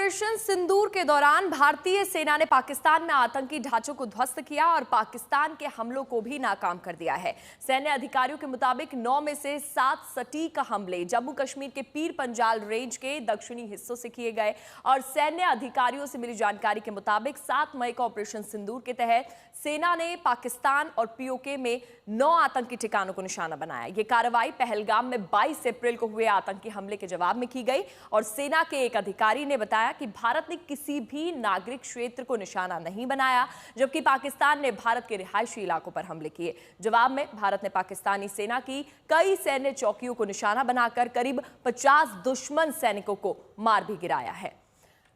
Operation सिंदूर के दौरान भारतीय सेना ने पाकिस्तान में आतंकी ढांचों को ध्वस्त किया और पाकिस्तान के हमलों को भी नाकाम कर दिया है। सैन्य अधिकारियों के मुताबिक 9 में से 7 सटीक हमले जम्मू कश्मीर के पीर पंजाल रेंज के दक्षिणी हिस्सों से किए गए और सैन्य अधिकारियों से मिली जानकारी के मुताबिक 7 मई को ऑपरेशन सिंदूर के तहत सेना ने पाकिस्तान और पीओके में 9 आतंकी ठिकानों को निशाना बनाया। यह कार्रवाई पहलगाम में 22 अप्रैल को हुए आतंकी हमले के जवाब में की गई और सेना के एक अधिकारी ने बताया कि भारत ने किसी भी नागरिक क्षेत्र को निशाना नहीं बनाया, जबकि पाकिस्तान ने भारत के रिहायशी इलाकों पर हमले किए। जवाब में भारत ने पाकिस्तानी सेना की कई सैन्य चौकियों को निशाना बनाकर करीब 50 दुश्मन सैनिकों को मार भी गिराया है।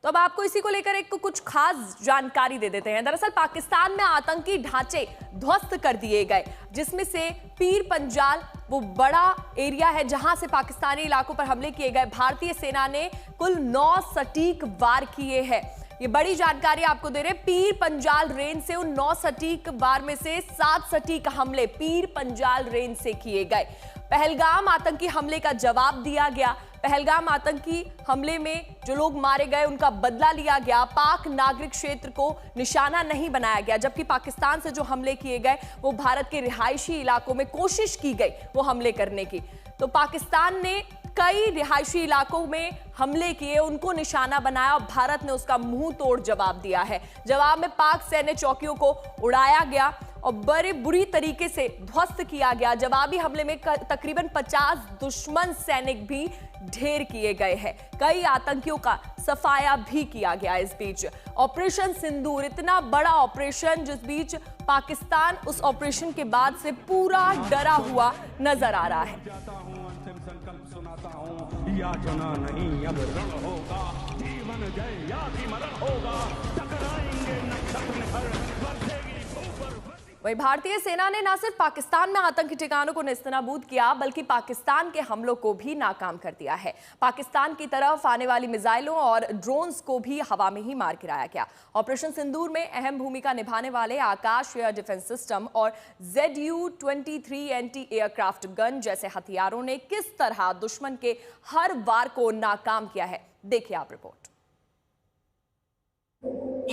तो अब आपको इसी को लेकर एक कुछ खास जानकारी दे देते हैं। दरअसल पाकिस्तान में आतंकी ढांचे ध्वस्त कर दिए गए, जिसमें से पीर पंजाल वो बड़ा एरिया है जहां से पाकिस्तानी इलाकों पर हमले किए गए। भारतीय सेना ने कुल 9 सटीक वार किए हैं। ये बड़ी जानकारी आपको दे रहे। पीर पंजाल रेंज से उन 9 सटीक वार में से 7 सटीक हमले पीर पंजाल रेंज से किए गए। पहलगाम आतंकी हमले का जवाब दिया गया। पहलगाम आतंकी हमले में जो लोग मारे गए उनका बदला लिया गया। पाक नागरिक क्षेत्र को निशाना नहीं बनाया गया, जबकि पाकिस्तान से जो हमले किए गए वो भारत के रिहायशी इलाकों में कोशिश की गई वो हमले करने की। तो पाकिस्तान ने कई रिहायशी इलाकों में हमले किए, उनको निशाना बनाया और भारत ने उसका मुंह तोड़ जवाब दिया है। जवाब में पाक सैन्य चौकियों को उड़ाया गया और बड़े बुरी तरीके से ध्वस्त किया गया। जवाबी हमले में तकरीबन 50 दुश्मन सैनिक भी ढेर किए गए हैं। कई आतंकियों का सफाया भी किया गया। इस बीच ऑपरेशन सिंदूर इतना बड़ा ऑपरेशन, जिस बीच पाकिस्तान उस ऑपरेशन के बाद से पूरा डरा हुआ नजर आ रहा है। याचना नहीं अब रण होगा, जीवन जय या भी मरण होगा, टकराएंगे नक्षत्र हर बरसेगी ऊपर। वहीं भारतीय सेना ने न सिर्फ पाकिस्तान में आतंकी ठिकानों को नेस्तनाबूद किया, बल्कि पाकिस्तान के हमलों को भी नाकाम कर दिया है। पाकिस्तान की तरफ आने वाली मिसाइलों और ड्रोन्स को भी हवा में ही मार गिराया गया। ऑपरेशन सिंदूर में अहम भूमिका निभाने वाले आकाश एयर डिफेंस सिस्टम और ZU-23 एंटी एयरक्राफ्ट गन जैसे हथियारों ने किस तरह दुश्मन के हर वार को नाकाम किया है, देखिए आप रिपोर्ट।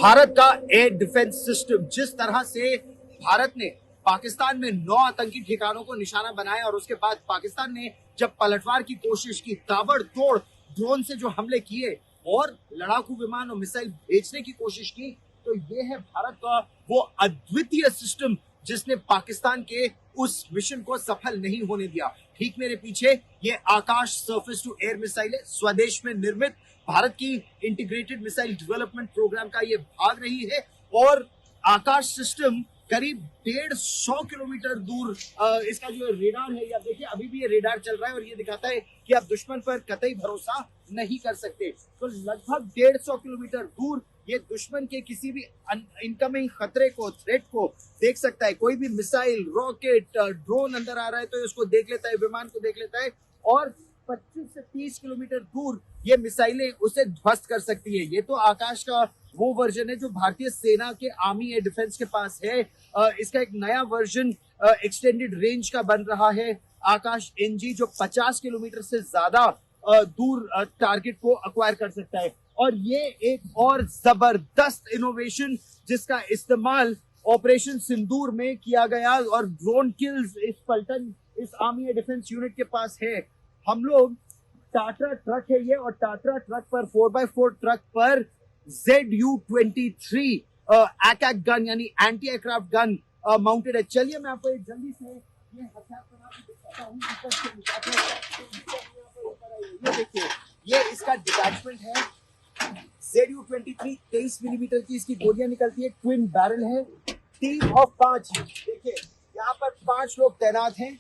भारत का एयर डिफेंस सिस्टम जिस तरह से भारत ने पाकिस्तान में 9 आतंकी ठिकानों को निशाना बनाया और उसके बाद पाकिस्तान ने जब पलटवार की कोशिश की, ताबड़तोड़ ड्रोन से जो हमले किए और लड़ाकू विमान और मिसाइल भेजने की कोशिश की, तो ये है भारत का वो अद्वितीय सिस्टम जिसने पाकिस्तान के उस मिशन को सफल नहीं होने दिया। ठीक मेरे पीछे ये आकाश सर्फेस टू एयर मिसाइल है, स्वदेश में निर्मित भारत की इंटीग्रेटेड मिसाइल डेवलपमेंट प्रोग्राम का ये भाग रही है। और आकाश सिस्टम करीब 150 किलोमीटर दूर इसका जो रेडार है, आप देखिए अभी भी ये रेडार चल रहा है और ये दिखाता है कि आप दुश्मन पर कतई भरोसा नहीं कर सकते। तो लगभग 150 किलोमीटर दूर ये दुश्मन के किसी भी इनकमिंग खतरे को, थ्रेट को देख सकता है। कोई भी मिसाइल, रॉकेट, ड्रोन अंदर आ रहा है तो उसको देख लेता है, विमान को देख लेता है और 25 से 30 किलोमीटर दूर ये मिसाइलें उसे ध्वस्त कर सकती है। ये तो आकाश का वो वर्जन है जो भारतीय सेना के आर्मी एयर डिफेंस के पास है। इसका एक नया वर्जन एक्सटेंडेड रेंज का बन रहा है, आकाश NG, जो 50 किलोमीटर से ज्यादा दूर टारगेट को एक्वायर कर सकता है। और ये एक और जबरदस्त इनोवेशन जिसका इस्तेमाल ऑपरेशन सिंदूर में किया गया और ड्रोन किल्स इस पलटन इस आर्मी एयर डिफेंस यूनिट के पास है। हम लोग टाटा ट्रक है ये, और टाटा ट्रक पर 4x4 ट्रक पर ZU-23 ACAC गन यानी एंटी एयरक्राफ्ट गन माउंटेड है। चलिए मैं आपको जल्दी से ये हथियार बना के दिखाता हूं। ये देखिए, ये इसका डिटैचमेंट है। ZU-23 23 मिलीमीटर की इसकी गोलियां निकलती है, ट्विन बैरल है, टीम ऑफ 5। देखिए यहाँ पर 5 लोग तैनात हैं।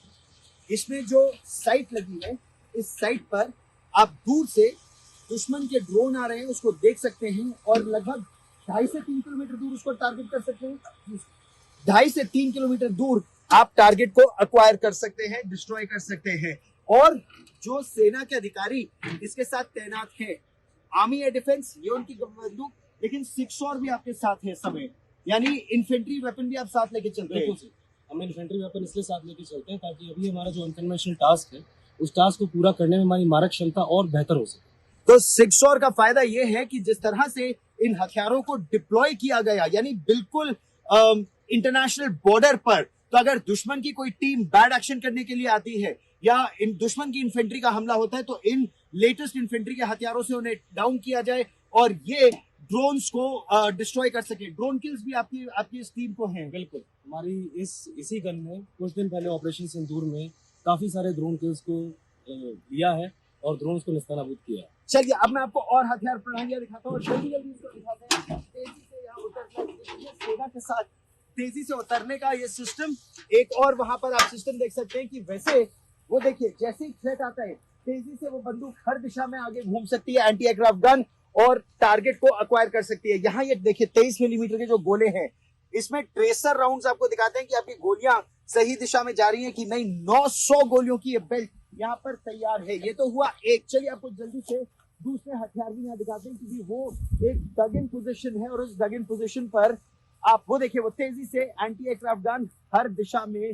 इसमें जो साइट लगी है, इस साइट पर आप दूर से दुश्मन के ड्रोन आ रहे हैं उसको देख सकते हैं और लगभग 2.5 से 3 किलोमीटर दूर उसको टारगेट कर सकते हैं। 2.5 से 3 किलोमीटर दूर आप टारगेट को एक्वायर कर सकते हैं, डिस्ट्रॉय कर सकते हैं। और जो सेना के अधिकारी इसके साथ तैनात हैं, आर्मी एयर डिफेंस, ये उनकी बंदूक, लेकिन 6 और भी आपके साथ है समय, यानी इन्फेंट्री वेपन भी आप साथ लेके चलते हैं। हम इन्फेंट्री वेपन इसलिए साथ लेके चलते हैं ताकि अभी हमारा जो अनकन्वेंशनल टास्क है उस टास्क को पूरा करने में हमारी मारक क्षमता और बेहतर हो सके। तो सिक्सोर का फायदा ये है कि जिस तरह से इन हथियारों को डिप्लॉय किया गया, यानी बिल्कुल इंटरनेशनल बॉर्डर पर, तो अगर दुश्मन की कोई टीम बैड एक्शन करने के लिए आती है या इन दुश्मन की इन्फेंट्री का हमला होता है तो इन लेटेस्ट इन्फेंट्री के हथियारों से उन्हें डाउन किया जाए और ये ड्रोन्स को डिस्ट्रॉय कर सके। ड्रोन किल्स भी आपकी इस टीम को हैं। बिल्कुल, हमारी इसी गन ने कुछ दिन पहले ऑपरेशन सिंदूर में काफी सारे ड्रोन किल्स को लिया है और ड्रोन्स को निस्तानाबूद किया है। चलिए अब मैं आपको और हथियार प्रणालियां दिखाता हूँ और जल्दी जल्दी इसको दिखाते हैं। तेजी से यहाँ उतरना, सेना के साथ तेजी से उतरने का ये सिस्टम। एक और वहां पर आप सिस्टम देख सकते हैं कि वैसे वो देखिए जैसे ही थ्रेट आता है तेजी से वो बंदूक हर दिशा में आगे घूम सकती है, एंटी एयरक्राफ्ट गन, और टारगेट को अक्वायर कर सकती है। यहाँ ये देखिए 23 मिलीमीटर के जो गोले हैं, इसमें ट्रेसर राउंड्स आपको दिखाते हैं कि आपकी गोलियां सही दिशा में जा रही हैं कि नहीं। 900 गोलियों की ये बेल्ट यहाँ पर तैयार है। ये तो हुआ एक। चलिए आपको जल्दी से दूसरे हथियार भी यहाँ दिखाते हैं क्योंकि वो एक डग इन पोजिशन है और उस डग इन पोजिशन पर आप वो देखिए वो तेजी से एंटी एयरक्राफ्ट गन हर दिशा में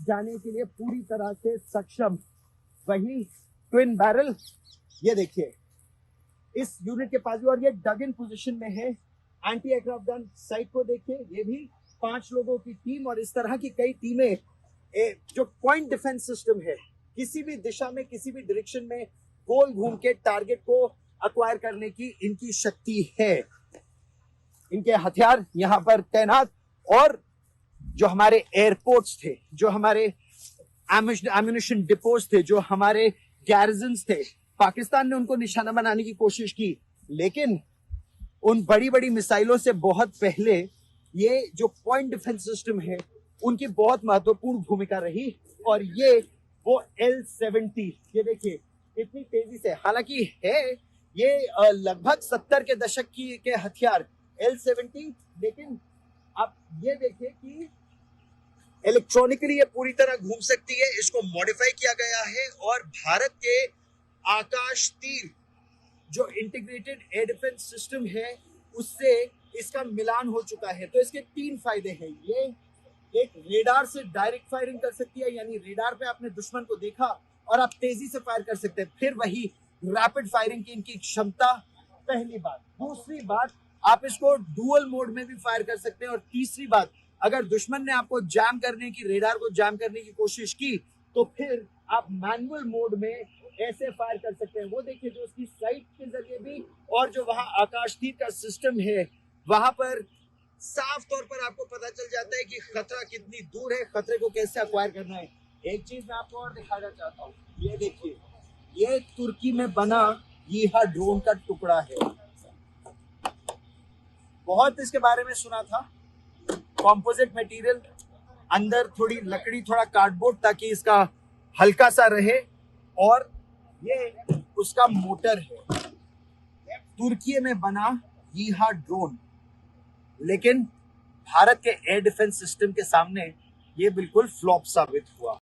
जाने के लिए पूरी तरह से सक्षम। वही ट्विन बैरल, ये देखिए इस यूनिट के पास भी, और ये डग इन पोजीशन में है। एंटी एयरक्राफ्ट गन साइट को देखिए, ये भी 5 लोगों की टीम और इस तरह की कई टीमें। जो पॉइंट डिफेंस सिस्टम है, किसी भी दिशा में किसी भी डायरेक्शन में गोल घूम के टारगेट को अक्वायर करने की इनकी शक्ति है। इनके हथियार यहाँ पर तैनात, और जो हमारे एयरपोर्ट्स थे, जो हमारे एम्यूनिशन डिपोज थे, जो हमारे गैरिजन्स थे, पाकिस्तान ने उनको निशाना बनाने की कोशिश की, लेकिन उन बड़ी बड़ी मिसाइलों से बहुत पहले ये जो पॉइंट डिफेंस सिस्टम है उनकी बहुत महत्वपूर्ण भूमिका रही। और ये वो L-70, ये देखिए इतनी तेजी से, हालांकि है ये लगभग 70 के दशक के हथियार L-70, लेकिन आप ये देखिए कि इलेक्ट्रॉनिकली ये पूरी तरह घूम सकती है। इसको मॉडिफाई किया गया है और भारत के आकाश तीर जो इंटीग्रेटेड एयर डिफेंस सिस्टम है उससे इसका मिलान हो चुका है। तो इसके 3 फायदे हैं। ये एक रेडार से डायरेक्ट फायरिंग कर सकती है, यानी रेडार पे आपने दुश्मन को देखा और आप तेजी से फायर कर सकते हैं। फिर वही रैपिड फायरिंग की इनकी क्षमता, पहली बात। दूसरी बात, आप इसको डुअल मोड में भी फायर कर सकते हैं। और तीसरी बात, अगर दुश्मन ने आपको जैम करने की, रेडार को जैम करने की कोशिश की तो फिर आप मैनुअल मोड में ऐसे फायर कर सकते हैं। वो देखिए जो उसकी साइट के जरिए भी, और जो वहां आकाश तीर का सिस्टम है वहां पर साफ तौर पर आपको पता चल जाता है कि खतरा कितनी दूर है, खतरे को कैसे अक्वायर करना है। एक चीज मैं आपको और दिखाना चाहता हूँ, ये देखिए ये तुर्की में बना यीहा ड्रोन का टुकड़ा है। बहुत इसके बारे में सुना था। कॉम्पोजिट मटेरियल, अंदर थोड़ी लकड़ी, थोड़ा कार्डबोर्ड ताकि इसका हल्का सा रहे, और ये उसका मोटर है। तुर्की में बना यीहा ड्रोन, लेकिन भारत के एयर डिफेंस सिस्टम के सामने ये बिल्कुल फ्लॉप साबित हुआ।